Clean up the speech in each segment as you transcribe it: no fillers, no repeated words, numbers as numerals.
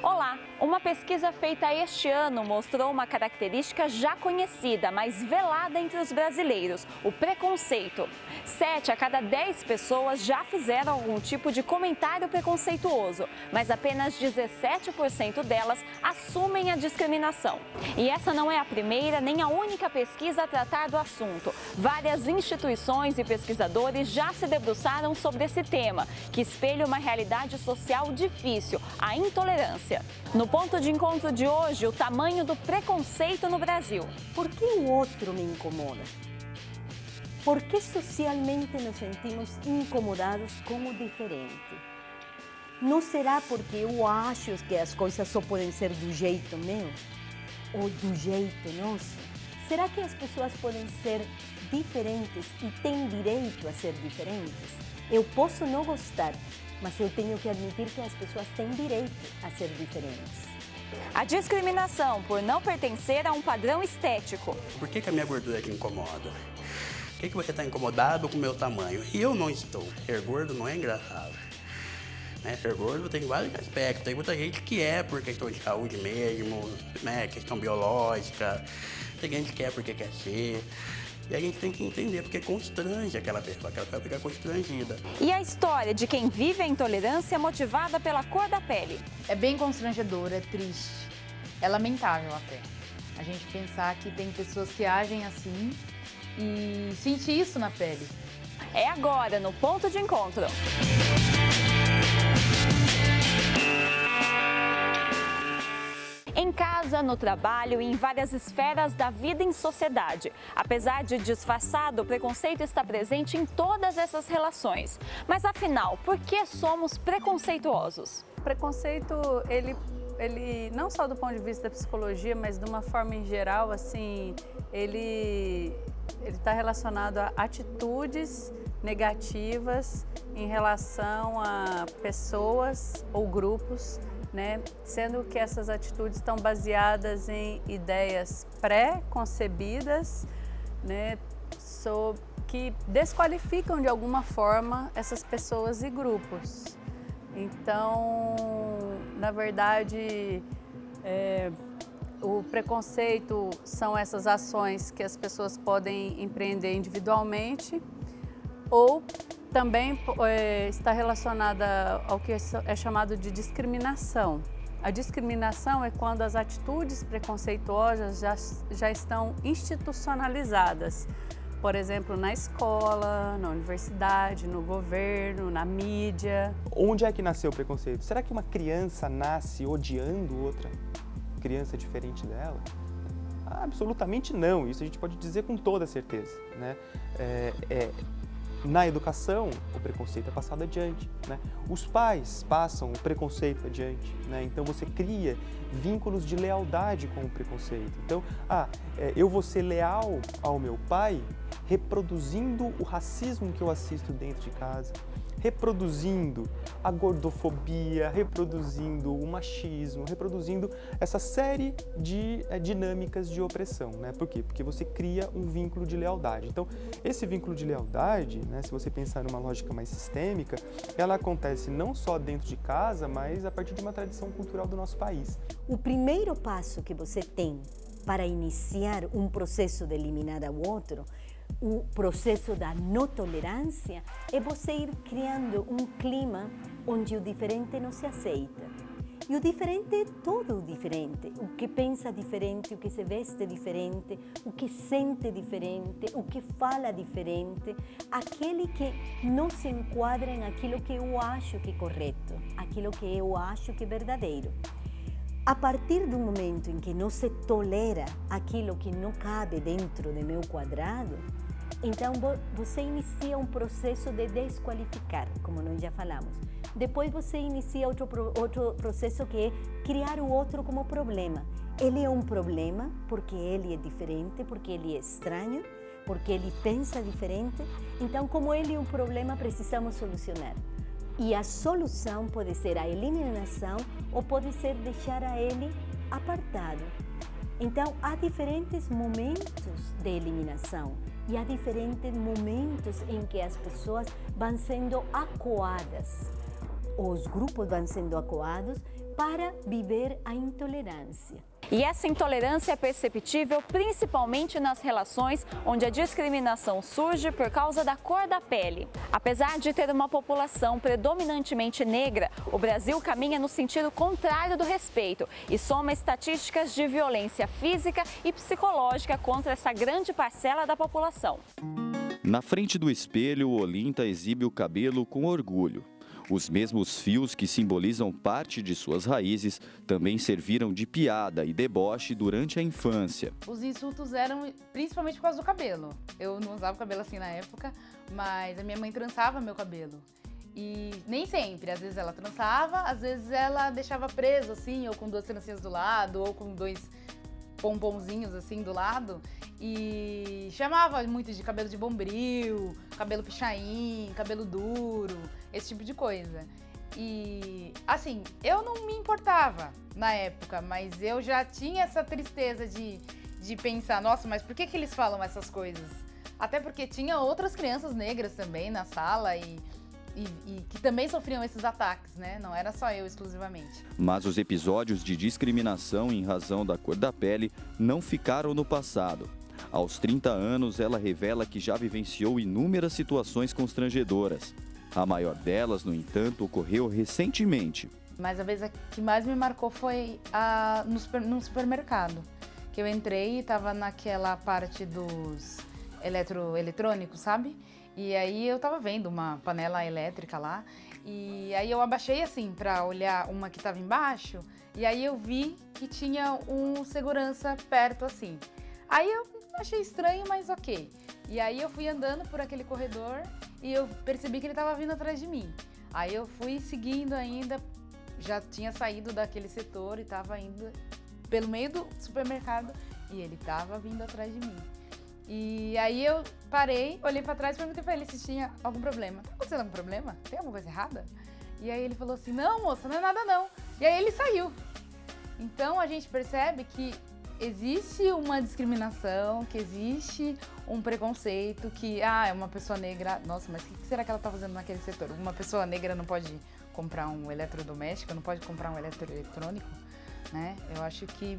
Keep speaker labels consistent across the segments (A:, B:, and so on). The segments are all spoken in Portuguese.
A: Olá! Uma pesquisa feita este ano mostrou uma característica já conhecida, mas velada entre os brasileiros: o preconceito. 7 a cada 10 pessoas já fizeram algum tipo de comentário preconceituoso, mas apenas 17% delas assumem a discriminação. E essa não é a primeira nem a única pesquisa a tratar do assunto. Várias instituições e pesquisadores já se debruçaram sobre esse tema, que espelha uma realidade social difícil: a intolerância. No ponto de encontro de hoje, o tamanho do preconceito no Brasil.
B: Por que o outro me incomoda? Por que socialmente nos sentimos incomodados com o diferente? Não será porque eu acho que as coisas só podem ser do jeito meu? Ou do jeito nosso? Será que as pessoas podem ser diferentes e têm direito a ser diferentes? Eu posso não gostar, mas eu tenho que admitir que as pessoas têm direito a ser diferentes.
A: A discriminação por não pertencer a um padrão estético.
C: Por que a minha gordura te incomoda? Por que você está incomodado com o meu tamanho? E eu não estou. Ser gordo não é engraçado. Ser gordo tem vários aspectos. Tem muita gente que é por questão de saúde mesmo, questão biológica. Tem gente que é porque quer ser. E a gente tem que entender, porque constrange aquela pessoa fica constrangida.
A: E a história de quem vive a intolerância motivada pela cor da pele?
D: É bem constrangedor, é triste, é lamentável até. A gente pensar que tem pessoas que agem assim e sentir isso na pele.
A: É agora, no Ponto de Encontro. Em casa, no trabalho e em várias esferas da vida em sociedade. Apesar de disfarçado, o preconceito está presente em todas essas relações. Mas afinal, por que somos preconceituosos?
E: O preconceito, ele não só do ponto de vista da psicologia, mas de uma forma em geral, assim, ele está relacionado a atitudes negativas em relação a pessoas ou grupos, sendo que essas atitudes estão baseadas em ideias pré-concebidas, que desqualificam de alguma forma essas pessoas e grupos. Então, na verdade, o preconceito são essas ações que as pessoas podem empreender individualmente ou também está relacionada ao que é chamado de discriminação. A discriminação é quando as atitudes preconceituosas já estão institucionalizadas. Por exemplo, na escola, na universidade, no governo, na mídia.
F: Onde é que nasceu o preconceito? Será que uma criança nasce odiando outra criança diferente dela? Absolutamente não, isso a gente pode dizer com toda certeza, Na educação, o preconceito é passado adiante, Os pais passam o preconceito adiante, Então você cria vínculos de lealdade com o preconceito. Então, eu vou ser leal ao meu pai reproduzindo o racismo que eu assisto dentro de casa, reproduzindo a gordofobia, reproduzindo o machismo, reproduzindo essa série de dinâmicas de opressão, Por quê? Porque você cria um vínculo de lealdade. Então, esse vínculo de lealdade, se você pensar numa lógica mais sistêmica, ela acontece não só dentro de casa, mas a partir de uma tradição cultural do nosso país.
B: O primeiro passo que você tem para iniciar um processo de eliminar o outro, o processo da não tolerância, é você ir criando um clima onde o diferente não se aceita. E o diferente é todo o diferente. O que pensa diferente, o que se veste diferente, o que sente diferente, o que fala diferente, aquele que não se enquadra em aquilo que eu acho que é correto, aquilo que eu acho que é verdadeiro. A partir do momento em que não se tolera aquilo que não cabe dentro do meu quadrado, então você inicia um processo de desqualificar, como nós já falamos. Depois você inicia outro processo que é criar o outro como problema. Ele é um problema porque ele é diferente, porque ele é estranho, porque ele pensa diferente. Então, como ele é um problema, precisamos solucionar. E a solução pode ser a eliminação ou pode ser deixar a ele apartado. Então, há diferentes momentos de eliminação e há diferentes momentos em que as pessoas vão sendo acuadas. Os grupos vão sendo acuados para viver a intolerância.
A: E essa intolerância é perceptível principalmente nas relações onde a discriminação surge por causa da cor da pele. Apesar de ter uma população predominantemente negra, o Brasil caminha no sentido contrário do respeito e soma estatísticas de violência física e psicológica contra essa grande parcela da população.
G: Na frente do espelho, Olinta exibe o cabelo com orgulho. Os mesmos fios que simbolizam parte de suas raízes também serviram de piada e deboche durante a infância.
D: Os insultos eram principalmente por causa do cabelo. Eu não usava cabelo assim na época, mas a minha mãe trançava meu cabelo. E nem sempre, às vezes ela trançava, às vezes ela deixava preso assim, ou com 2 trancinhas do lado, ou com 2 pomponzinhos assim do lado. E chamava muito de cabelo de bombril, cabelo pichain, cabelo duro, esse tipo de coisa. E, assim, eu não me importava na época, mas eu já tinha essa tristeza de pensar, nossa, mas por que eles falam essas coisas? Até porque tinha outras crianças negras também na sala e que também sofriam esses ataques, né? Não era só eu exclusivamente.
G: Mas os episódios de discriminação em razão da cor da pele não ficaram no passado. Aos 30 anos, ela revela que já vivenciou inúmeras situações constrangedoras. A maior delas, no entanto, ocorreu recentemente.
D: Mas a vez que mais me marcou foi no supermercado. Que eu entrei e estava naquela parte dos eletrônicos, sabe? E aí eu tava vendo uma panela elétrica lá, e aí eu abaixei assim pra olhar uma que tava embaixo, e aí eu vi que tinha um segurança perto assim. Aí eu achei estranho, mas ok. E aí eu fui andando por aquele corredor e eu percebi que ele tava vindo atrás de mim. Aí eu fui seguindo ainda, já tinha saído daquele setor e tava indo pelo meio do supermercado e ele tava vindo atrás de mim. E aí eu parei, olhei pra trás e perguntei pra ele se tinha algum problema. Tá acontecendo algum problema? Tem alguma coisa errada? E aí ele falou assim, não, moça, não é nada não. E aí ele saiu. Então a gente percebe que existe uma discriminação, que existe um preconceito, que, é uma pessoa negra, nossa, mas o que será que ela tá fazendo naquele setor? Uma pessoa negra não pode comprar um eletrodoméstico, não pode comprar um eletroeletrônico, né? Eu acho que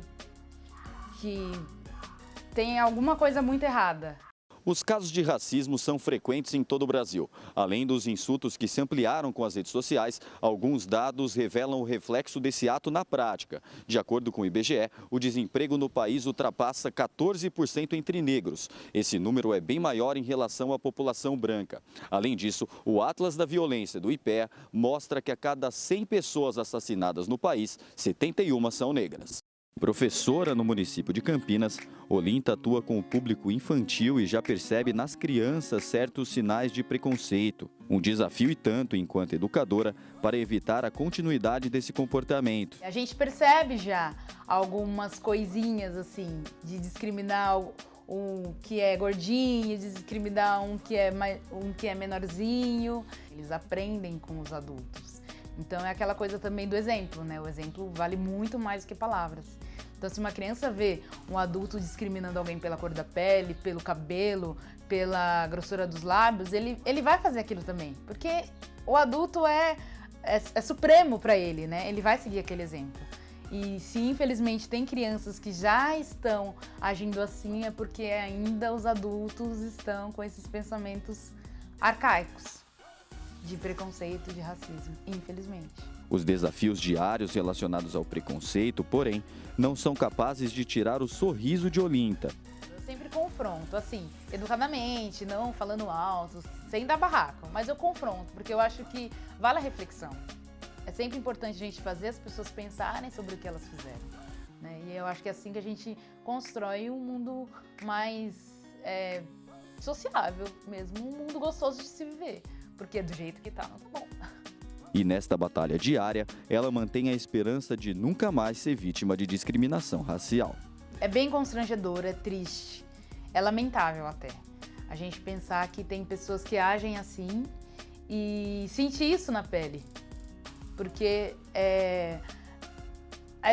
D: tem alguma coisa muito errada.
G: Os casos de racismo são frequentes em todo o Brasil. Além dos insultos que se ampliaram com as redes sociais, alguns dados revelam o reflexo desse ato na prática. De acordo com o IBGE, o desemprego no país ultrapassa 14% entre negros. Esse número é bem maior em relação à população branca. Além disso, o Atlas da Violência do IPEA mostra que a cada 100 pessoas assassinadas no país, 71 são negras. Professora no município de Campinas, Olinta atua com o público infantil e já percebe nas crianças certos sinais de preconceito. Um desafio e tanto, enquanto educadora, para evitar a continuidade desse comportamento.
D: A gente percebe já algumas coisinhas assim, de discriminar um que é gordinho, de discriminar um que é menorzinho. Eles aprendem com os adultos. Então é aquela coisa também do exemplo, né? O exemplo vale muito mais do que palavras. Então se uma criança vê um adulto discriminando alguém pela cor da pele, pelo cabelo, pela grossura dos lábios, ele vai fazer aquilo também. Porque o adulto é supremo para ele, né? Ele vai seguir aquele exemplo. E se infelizmente tem crianças que já estão agindo assim, é porque ainda os adultos estão com esses pensamentos arcaicos de preconceito, de racismo, infelizmente.
G: Os desafios diários relacionados ao preconceito, porém, não são capazes de tirar o sorriso de Olinta.
D: Eu sempre confronto, assim, educadamente, não falando alto, sem dar barraco, mas eu confronto, porque eu acho que vale a reflexão. É sempre importante a gente fazer as pessoas pensarem sobre o que elas fizeram, né? E eu acho que é assim que a gente constrói um mundo mais sociável mesmo, um mundo gostoso de se viver. Porque do jeito que tá, não tá bom.
G: E nesta batalha diária, ela mantém a esperança de nunca mais ser vítima de discriminação racial.
D: É bem constrangedor, é triste, é lamentável até. A gente pensar que tem pessoas que agem assim e sentir isso na pele. Porque é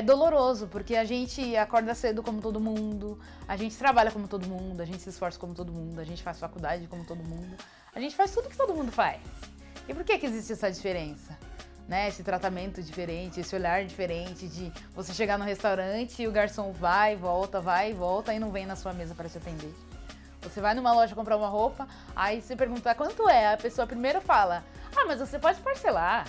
D: doloroso, porque a gente acorda cedo como todo mundo, a gente trabalha como todo mundo, a gente se esforça como todo mundo, a gente faz faculdade como todo mundo. A gente faz tudo que todo mundo faz. E por que existe essa diferença? né? Esse tratamento diferente, esse olhar diferente de você chegar no restaurante e o garçom vai e volta e não vem na sua mesa para te atender. Você vai numa loja comprar uma roupa, aí você pergunta quanto é, a pessoa primeiro fala, mas você pode parcelar.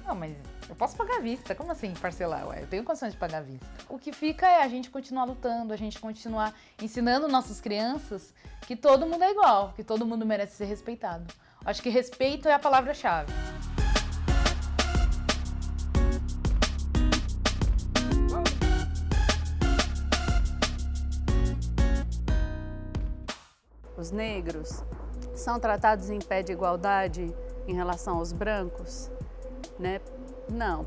D: Não, mas eu posso pagar à vista. Como assim parcelar? Ué, eu tenho condições de pagar à vista. O que fica é a gente continuar lutando, a gente continuar ensinando nossas crianças que todo mundo é igual, que todo mundo merece ser respeitado. Acho que respeito é a palavra-chave.
E: Os negros são tratados em pé de igualdade em relação aos brancos, né? Não,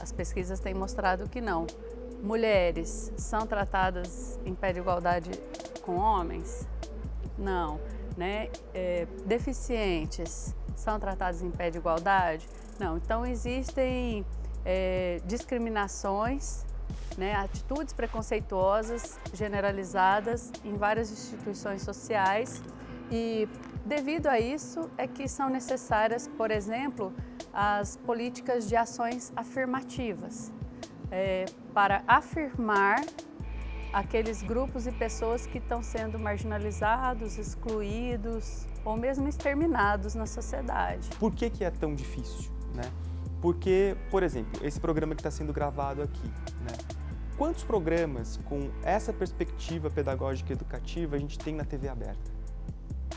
E: as pesquisas têm mostrado que não. Mulheres são tratadas em pé de igualdade com homens? Não, né? Deficientes são tratados em pé de igualdade? Não. Então existem discriminações, né, atitudes preconceituosas generalizadas em várias instituições sociais e devido a isso é que são necessárias, por exemplo, as políticas de ações afirmativas para afirmar aqueles grupos e pessoas que estão sendo marginalizados, excluídos ou mesmo exterminados na sociedade.
F: Por que é tão difícil, né? Porque, por exemplo, esse programa que está sendo gravado aqui, né? Quantos programas com essa perspectiva pedagógica e educativa a gente tem na TV aberta?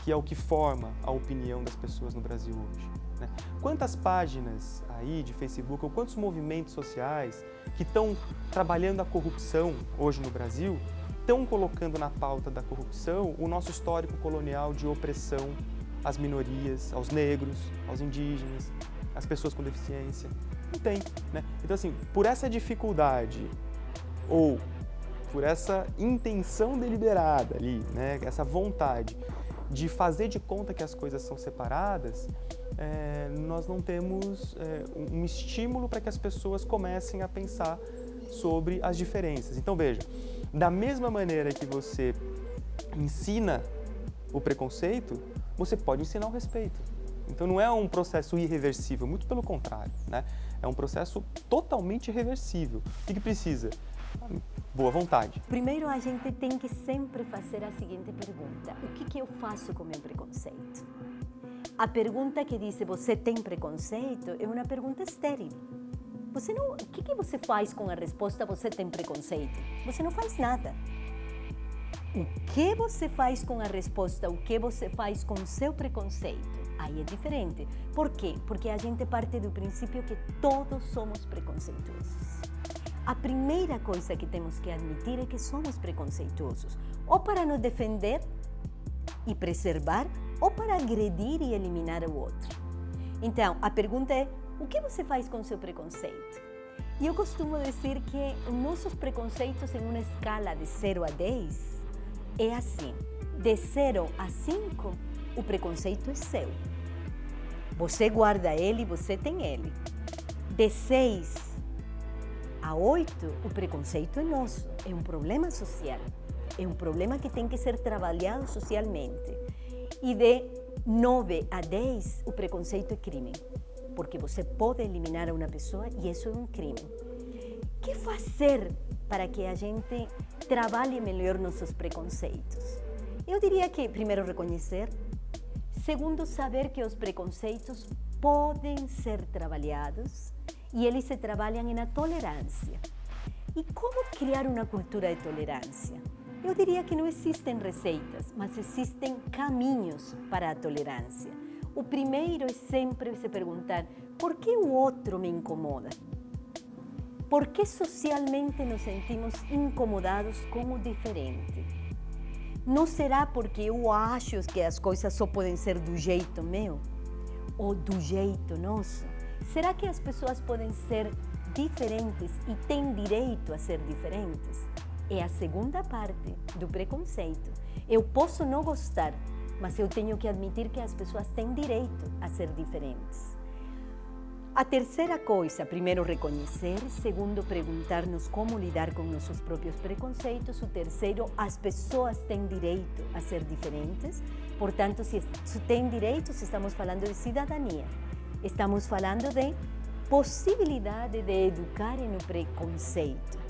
F: Que é o que forma a opinião das pessoas no Brasil hoje, né? Quantas páginas aí de Facebook ou quantos movimentos sociais que estão trabalhando a corrupção hoje no Brasil estão colocando na pauta da corrupção o nosso histórico colonial de opressão às minorias, aos negros, aos indígenas, às pessoas com deficiência? Não tem, né? Então, assim, por essa dificuldade ou por essa intenção deliberada ali, né, essa vontade de fazer de conta que as coisas são separadas, nós não temos um estímulo para que as pessoas comecem a pensar sobre as diferenças. Então, veja, da mesma maneira que você ensina o preconceito, você pode ensinar o respeito. Então, não é um processo irreversível, muito pelo contrário, né? É um processo totalmente reversível. O que precisa? Boa vontade.
B: Primeiro, a gente tem que sempre fazer a seguinte pergunta: o que eu faço com o meu preconceito? A pergunta que diz você tem preconceito é uma pergunta estéril. O que você faz com a resposta você tem preconceito? Você não faz nada. O que você faz com a resposta, o que você faz com o seu preconceito, aí é diferente. Por quê? Porque a gente parte do princípio que todos somos preconceituosos. A primeira coisa que temos que admitir é que somos preconceituosos, ou para nos defender e preservar, ou para agredir e eliminar o outro. Então, a pergunta é, o que você faz com o seu preconceito? E eu costumo dizer que nossos preconceitos em uma escala de 0 a 10 é assim: de 0 a 5, o preconceito é seu. Você guarda ele, você tem ele. De 6 a 8, o preconceito é nosso, é um problema social, é um problema que tem que ser trabalhado socialmente. E de 9 a 10, o preconceito é crime, porque você pode eliminar uma pessoa e isso é um crime. O que fazer para que a gente trabalhe melhor nossos preconceitos? Eu diria que, primeiro, reconhecer. Segundo, saber que os preconceitos podem ser trabalhados e eles se trabalham na tolerância. E como criar uma cultura de tolerância? Eu diria que não existem receitas, mas existem caminhos para a tolerância. O primeiro é sempre se perguntar: por que o outro me incomoda? Por que socialmente nos sentimos incomodados com o diferente? Não será porque eu acho que as coisas só podem ser do jeito meu ou do jeito nosso? Será que as pessoas podem ser diferentes e têm direito a ser diferentes? É a segunda parte do preconceito. Eu posso não gostar, mas eu tenho que admitir que as pessoas têm direito a ser diferentes. A terceira coisa, primeiro, reconhecer. Segundo, perguntar-nos como lidar com nossos próprios preconceitos. O terceiro, as pessoas têm direito a ser diferentes. Portanto, se têm direitos, estamos falando de cidadania. Estamos falando de possibilidade de educar no preconceito.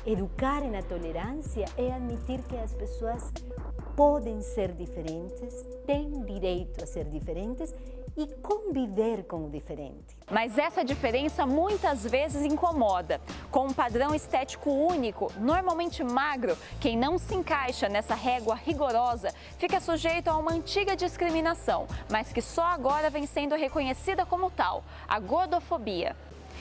B: Educar na tolerância é admitir que as pessoas podem ser diferentes, têm direito a ser diferentes e conviver com o diferente.
A: Mas essa diferença muitas vezes incomoda. Com um padrão estético único, normalmente magro, quem não se encaixa nessa régua rigorosa fica sujeito a uma antiga discriminação, mas que só agora vem sendo reconhecida como tal, a gordofobia.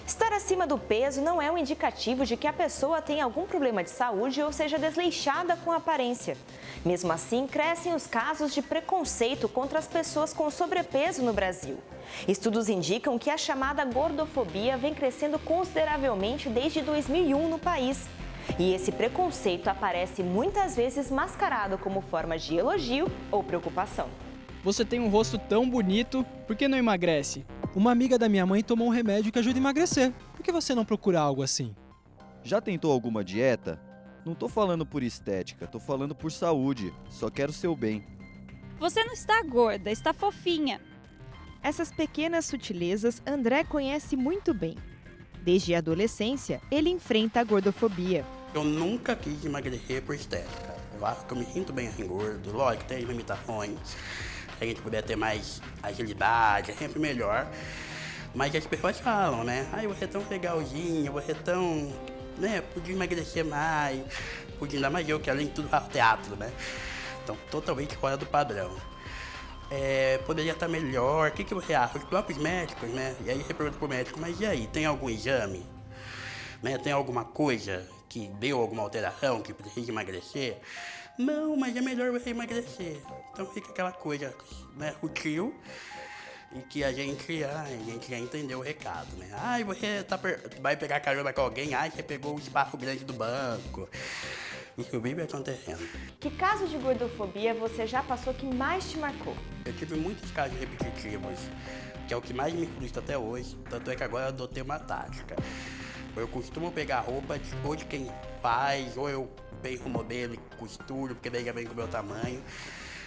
H: Estar acima do peso não é um indicativo de que a pessoa tem algum problema de saúde ou seja desleixada com a aparência. Mesmo assim, crescem os casos de preconceito contra as pessoas com sobrepeso no Brasil. Estudos indicam que a chamada gordofobia vem crescendo consideravelmente desde 2001 no país. E esse preconceito aparece muitas vezes mascarado como forma de elogio ou preocupação.
I: Você tem um rosto tão bonito, por que não emagrece? Uma amiga da minha mãe tomou um remédio que ajuda a emagrecer. Por que você não procura algo assim?
G: Já tentou alguma dieta? Não tô falando por estética, tô falando por saúde. Só quero seu bem.
J: Você não está gorda, está fofinha.
K: Essas pequenas sutilezas André conhece muito bem. Desde a adolescência, ele enfrenta a gordofobia.
C: Eu nunca quis emagrecer por estética. Eu acho que eu me sinto bem engordo. Lógico, tem limitações. Se a gente puder ter mais agilidade, é sempre melhor. Mas as pessoas falam, né? Ai, você é tão legalzinho, você é tão... né? Podia emagrecer mais, podia ainda mais eu, que além de tudo faço teatro, né? Então, totalmente fora do padrão. Poderia estar melhor, o que você acha? Os próprios médicos, né? E aí você pergunta pro médico, mas e aí, tem algum exame? Né? Tem alguma coisa que deu alguma alteração, que precisa emagrecer? Não, mas é melhor você emagrecer. Então fica aquela coisa, né, sutil, e que a gente já entendeu o recado, né? Ai, você vai pegar carona com alguém, ai, você pegou o espaço grande do banco. Isso vive acontecendo.
H: Que caso de gordofobia você já passou que mais te marcou?
C: Eu tive muitos casos repetitivos, que é o que mais me frustra até hoje, tanto é que agora eu adotei uma tática. Eu costumo pegar roupa ou de quem faz, ou eu pego o modelo e costuro, porque daí já vem com o meu tamanho.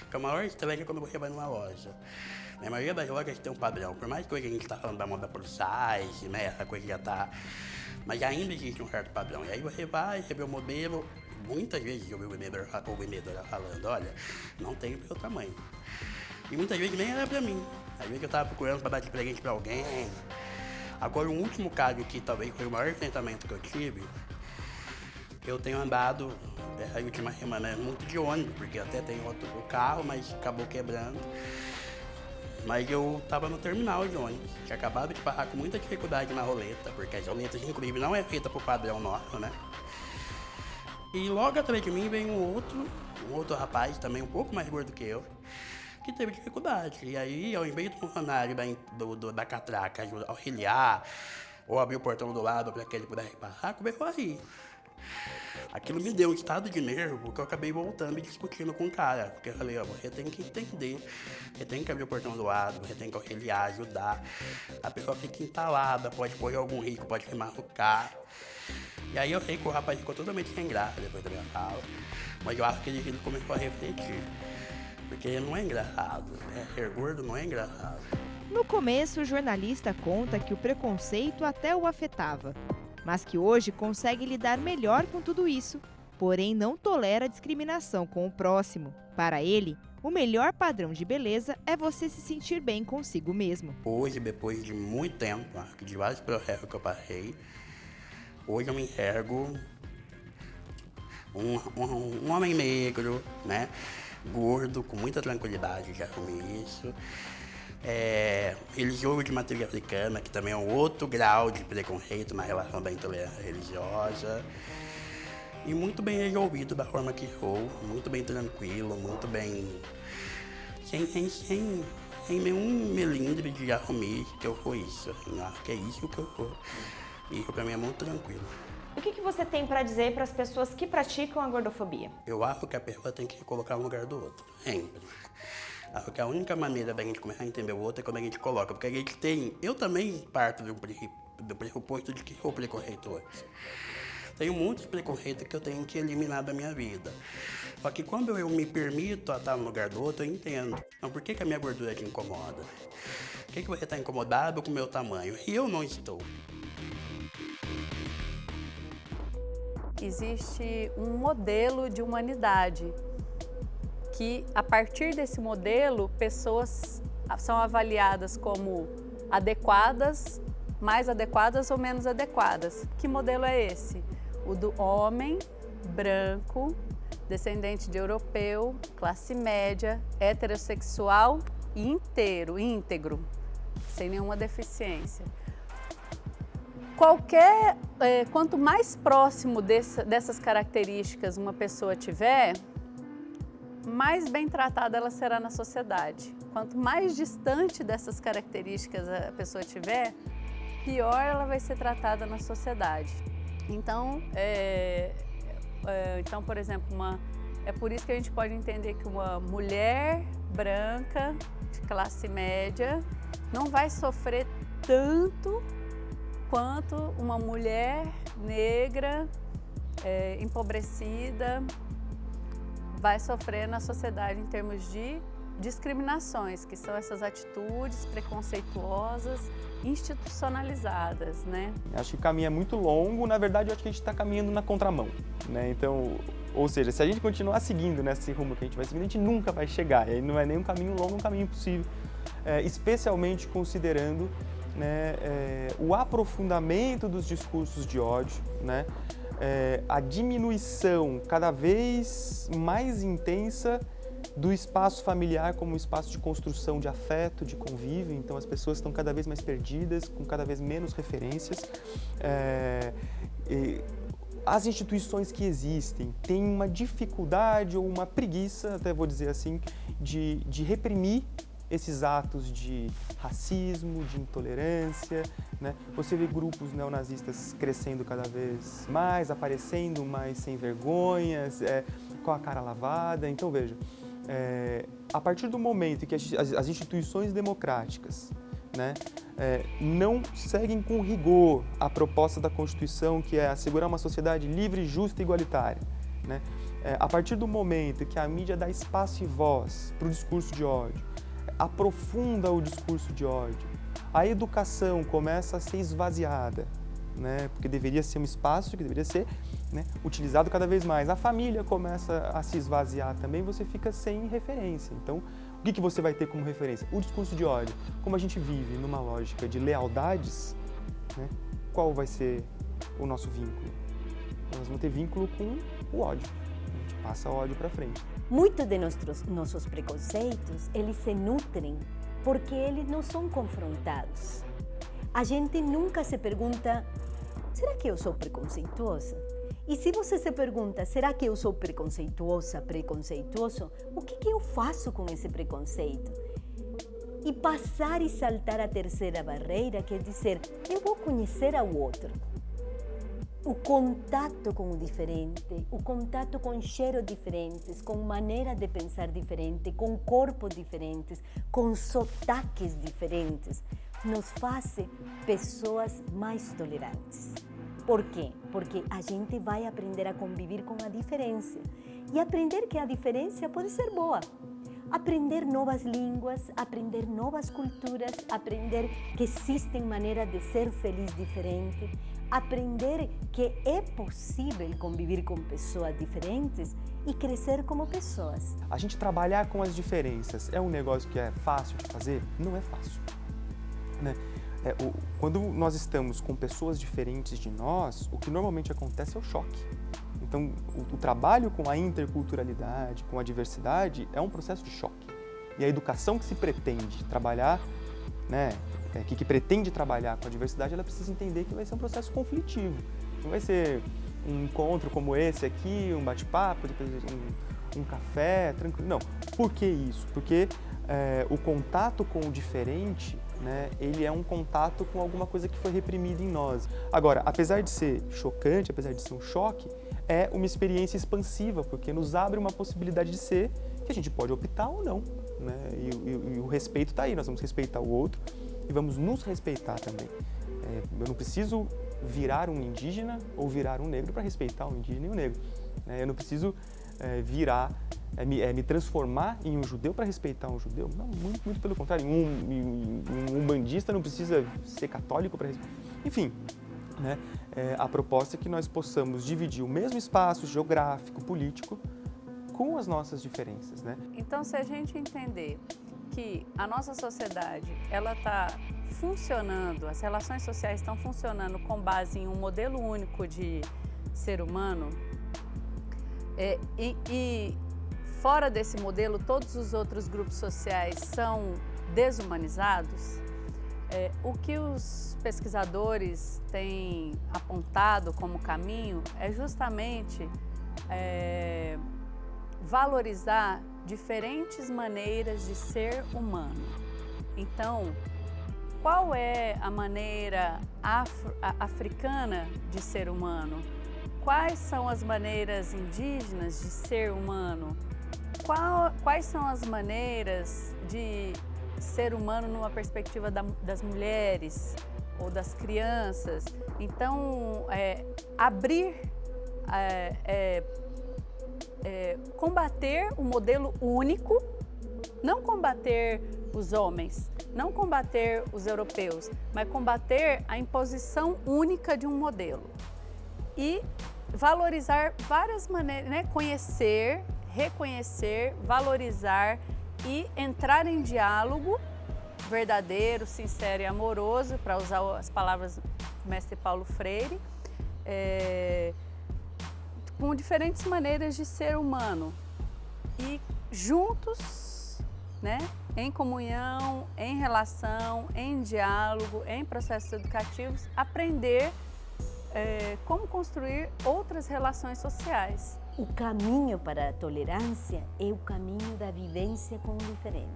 C: Que a maior estratégia é quando você vai numa loja. A maioria das lojas tem um padrão, por mais que hoje a gente está falando da moda plus size, né, essa coisa já tá... Mas ainda existe um certo padrão. E aí você vai, você vê o modelo, muitas vezes eu vi o vendedor falando, olha, não tem o seu tamanho. E muitas vezes nem era pra mim. Às vezes eu estava procurando para dar de presente para alguém. Agora, o último caso que talvez foi o maior enfrentamento que eu tive, eu tenho andado a última semana muito de ônibus, porque até tem outro carro, mas acabou quebrando. Mas eu estava no terminal de ônibus, tinha acabado de passar com muita dificuldade na roleta, porque as roletas, inclusive, não é feita por padrão nosso, né? E logo atrás de mim vem um outro rapaz, também um pouco mais gordo que eu, que teve dificuldade. E aí, ao invés do funcionário da catraca auxiliar ou abrir o portão do lado para que ele pudesse passar, começou a rir. Aquilo me deu um estado de nervo, porque eu acabei voltando e discutindo com o cara. Porque eu falei, ó, você tem que entender, você tem que abrir o portão do lado, você tem que auxiliar, ajudar. A pessoa fica entalada, pode correr algum risco, pode se machucar. E aí eu sei que o rapaz ficou totalmente sem graça depois da minha fala. Mas eu acho que ele começou a refletir. Porque não é engraçado, né? Ser gordo não é engraçado.
K: No começo, o jornalista conta que o preconceito até o afetava, mas que hoje consegue lidar melhor com tudo isso, porém não tolera a discriminação com o próximo. Para ele, o melhor padrão de beleza é você se sentir bem consigo mesmo.
C: Hoje, depois de muito tempo, acho que de vários processos que eu passei, hoje eu me enxergo um homem negro, né? Gordo, com muita tranquilidade, já assumi isso. Religioso de matriz africana, que também é um outro grau de preconceito na relação da intolerância religiosa. E muito bem resolvido da forma que sou, muito bem tranquilo, muito bem... Sem nenhum melindre de assumir que eu sou isso. Assim, acho que é isso que eu sou. E isso pra mim é muito tranquilo.
H: O que você tem para dizer para as pessoas que praticam a gordofobia?
C: Eu acho que a pessoa tem que se colocar no lugar do outro, sempre. Acho que a única maneira da gente começar a entender o outro é quando a gente coloca. Porque a gente tem... Eu também parto do pressuposto de que sou preconceituoso. Tenho muitos preconceitos que eu tenho que eliminar da minha vida. Só que quando eu me permito a estar no lugar do outro, eu entendo. Então, por que a minha gordura te incomoda? Por que você está incomodado com o meu tamanho? E eu não estou.
E: Existe um modelo de humanidade que, a partir desse modelo, pessoas são avaliadas como adequadas, mais adequadas ou menos adequadas. Que modelo é esse? O do homem branco, descendente de europeu, classe média, heterossexual e íntegro, sem nenhuma deficiência. Quanto mais próximo dessas características uma pessoa tiver, mais bem tratada ela será na sociedade. Quanto mais distante dessas características a pessoa tiver, pior ela vai ser tratada na sociedade. Então, por exemplo, é por isso que a gente pode entender que uma mulher branca de classe média não vai sofrer tanto quanto uma mulher negra, empobrecida, vai sofrer na sociedade em termos de discriminações, que são essas atitudes preconceituosas, institucionalizadas, né?
F: Acho que o caminho é muito longo, na verdade eu acho que a gente está caminhando na contramão, né? Então, ou seja, se a gente continuar seguindo nesse rumo que a gente vai seguindo, a gente nunca vai chegar, e aí não é nem um caminho longo, é um caminho possível, especialmente considerando, né, o aprofundamento dos discursos de ódio, né, a diminuição cada vez mais intensa do espaço familiar como um espaço de construção de afeto, de convívio. Então as pessoas estão cada vez mais perdidas, com cada vez menos referências. As instituições que existem têm uma dificuldade ou uma preguiça, até vou dizer assim, de reprimir esses atos de racismo, de intolerância, né? Você vê grupos neonazistas crescendo cada vez mais, aparecendo mais sem vergonhas, com a cara lavada. Então, veja, a partir do momento que as instituições democráticas, né, não seguem com rigor a proposta da Constituição, que é assegurar uma sociedade livre, justa e igualitária, né? A partir do momento que a mídia dá espaço e voz para o discurso de ódio, aprofunda o discurso de ódio, a educação começa a ser esvaziada, né? Porque deveria ser um espaço que deveria ser, né, utilizado cada vez mais. A família começa a se esvaziar também, você fica sem referência. Então, o que você vai ter como referência? O discurso de ódio. Como a gente vive numa lógica de lealdades, né, qual vai ser o nosso vínculo? Nós vamos ter vínculo com o ódio. A gente passa ódio para frente.
B: Muitos de nossos preconceitos, eles se nutrem porque eles não são confrontados. A gente nunca se pergunta, será que eu sou preconceituosa? E se você se pergunta, será que eu sou preconceituoso? O que eu faço com esse preconceito? E passar e saltar a terceira barreira quer dizer, eu vou conhecer ao outro. O contato com o diferente, o contato com cheiros diferentes, com maneira de pensar diferente, com corpos diferentes, com sotaques diferentes, nos faz pessoas mais tolerantes. Por quê? Porque a gente vai aprender a conviver com a diferença e aprender que a diferença pode ser boa. Aprender novas línguas, aprender novas culturas, aprender que existem maneiras de ser feliz diferente, aprender que é possível conviver com pessoas diferentes e crescer como pessoas.
F: A gente trabalhar com as diferenças é um negócio que é fácil de fazer? Não é fácil, né? Quando nós estamos com pessoas diferentes de nós, o que normalmente acontece é o choque. Então, o trabalho com a interculturalidade, com a diversidade, é um processo de choque. E a educação que se pretende trabalhar, né, que pretende trabalhar com a diversidade, ela precisa entender que vai ser um processo conflitivo. Não vai ser um encontro como esse aqui, um bate-papo, depois um café, tranquilo. Não. Por que isso? Porque o contato com o diferente, né, ele é um contato com alguma coisa que foi reprimida em nós. Agora, apesar de ser chocante, apesar de ser um choque, é uma experiência expansiva, porque nos abre uma possibilidade de ser que a gente pode optar ou não, né? E o respeito está aí, nós vamos respeitar o outro e vamos nos respeitar também. Eu não preciso virar um indígena ou virar um negro para respeitar o indígena e o negro. Eu não preciso virar, me transformar em um judeu para respeitar um judeu. Não, muito pelo contrário. Um umbandista não precisa ser católico para respeitar. Enfim, né? A proposta é que nós possamos dividir o mesmo espaço geográfico, político, com as nossas diferenças, né?
E: Então, se a gente entender que a nossa sociedade, ela está funcionando, as relações sociais estão funcionando com base em um modelo único de ser humano, e fora desse modelo, todos os outros grupos sociais são desumanizados, o que os pesquisadores têm apontado como caminho é justamente valorizar diferentes maneiras de ser humano. Então, qual é a maneira africana de ser humano? Quais são as maneiras indígenas de ser humano? Quais são as maneiras de ser humano numa perspectiva das mulheres ou das crianças? Então, combater o modelo único, não combater os homens, não combater os europeus, mas combater a imposição única de um modelo. E valorizar várias maneiras, né? Conhecer, reconhecer, valorizar e entrar em diálogo verdadeiro, sincero e amoroso, para usar as palavras do mestre Paulo Freire, com diferentes maneiras de ser humano e juntos, né, em comunhão, em relação, em diálogo, em processos educativos, aprender como construir outras relações sociais.
B: O caminho para a tolerância é o caminho da vivência com o diferente.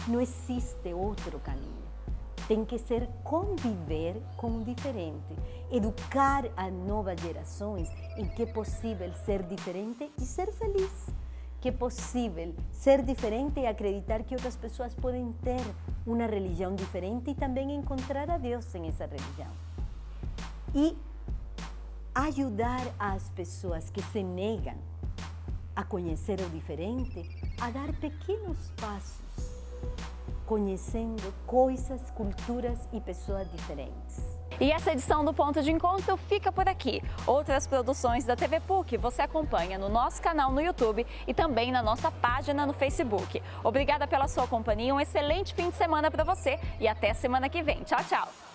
B: Não existe outro caminho. Tem que ser conviver com o diferente, educar as novas gerações em que é possível ser diferente e ser feliz, que é possível ser diferente e acreditar que outras pessoas podem ter uma religião diferente e também encontrar a Deus em essa religião. E ajudar as pessoas que se negam a conhecer o diferente a dar pequenos passos, conhecendo coisas, culturas e pessoas diferentes.
A: E essa edição do Ponto de Encontro fica por aqui. Outras produções da TV PUC você acompanha no nosso canal no YouTube e também na nossa página no Facebook. Obrigada pela sua companhia, um excelente fim de semana para você e até semana que vem. Tchau, tchau!